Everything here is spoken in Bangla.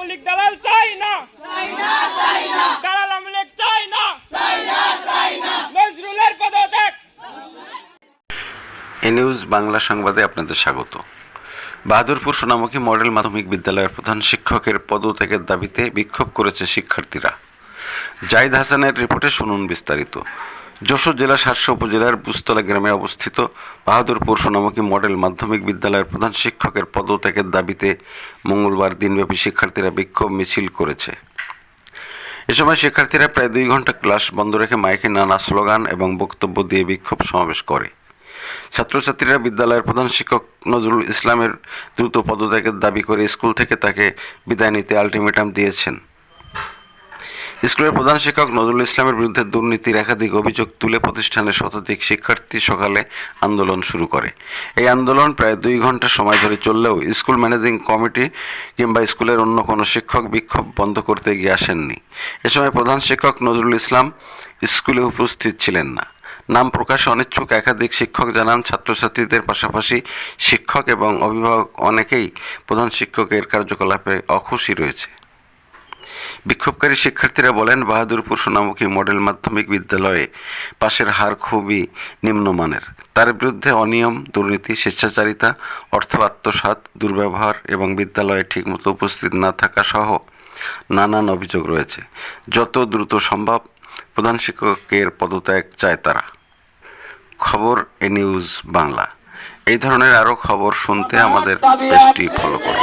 আওয়ামী লীগ দালাল চাই না, দালাল আওয়ামী লীগ চাই না, নজরুলের পদত্যাগ। এ নিউজ বাংলা সংবাদে আপনাদের স্বাগত। বাহাদুরপুর সোনামুখী মডেল মাধ্যমিক বিদ্যালয়ের প্রধান শিক্ষকের পদত্যাগের দাবিতে বিক্ষোভ করেছে শিক্ষার্থীরা। জাহিদ হাসানের রিপোর্টে শুনুন বিস্তারিত। যশোর জেলার শার্শা উপজেলার বুস্তলা গ্রামে অবস্থিত বাহাদুরপুর সোনামুখী মডেল মাধ্যমিক বিদ্যালয়ের প্রধান শিক্ষকের পদত্যাগের দাবিতে মঙ্গলবার দিনব্যাপী শিক্ষার্থীরা বিক্ষোভ মিছিল করেছে। এ সময় শিক্ষার্থীরা প্রায় 2 ঘন্টা ক্লাস বন্ধ রেখে মাইকে নানা স্লোগান এবং বক্তব্য দিয়ে বিক্ষোভ সমাবেশ করে। ছাত্রছাত্রীরা বিদ্যালয়ের প্রধান শিক্ষক নজরুল ইসলামের দ্রুত পদত্যাগের দাবি করে স্কুল থেকে তাকে বিদায় নিতে আলটিমেটাম দিয়েছেন। স্কুলের প্রধান শিক্ষক নজরুল ইসলামের বিরুদ্ধে দুর্নীতির একাধিক অভিযোগ তুলে প্রতিষ্ঠানের শতাধিক শিক্ষার্থী সকালে আন্দোলন শুরু করে। এই আন্দোলন প্রায় 2 ঘন্টা সময় ধরে চললেও স্কুল ম্যানেজিং কমিটি কিংবা স্কুলের অন্য কোনো শিক্ষক বিক্ষোভ বন্ধ করতে এগিয়ে আসেননি। এ সময় প্রধান শিক্ষক নজরুল ইসলাম স্কুলে উপস্থিত ছিলেন না। নাম প্রকাশে অনিচ্ছুক একাধিক শিক্ষক জানান, ছাত্রছাত্রীদের পাশাপাশি শিক্ষক এবং অভিভাবক অনেকেই প্রধান শিক্ষকের কার্যকলাপে অখুশি রয়েছে। বিক্ষোভকারী শিক্ষার্থীরা বলেন, বাহাদুরপুর সোনামুখী মডেল মাধ্যমিক বিদ্যালয়ে পাশের হার খুবই নিম্নমানের। তার বিরুদ্ধে অনিয়ম, দুর্নীতি, স্বেচ্ছাচারিতা, অর্থ আত্মসাৎ, দুর্ব্যবহার এবং বিদ্যালয়ে ঠিকমতো উপস্থিত না থাকা সহ নানান অভিযোগ রয়েছে। যত দ্রুত সম্ভব প্রধান শিক্ষকের পদত্যাগ চায় তারা। খবর এ নিউজ বাংলা। এই ধরনের আরও খবর শুনতে আমাদের পেজটি ফলো করুন।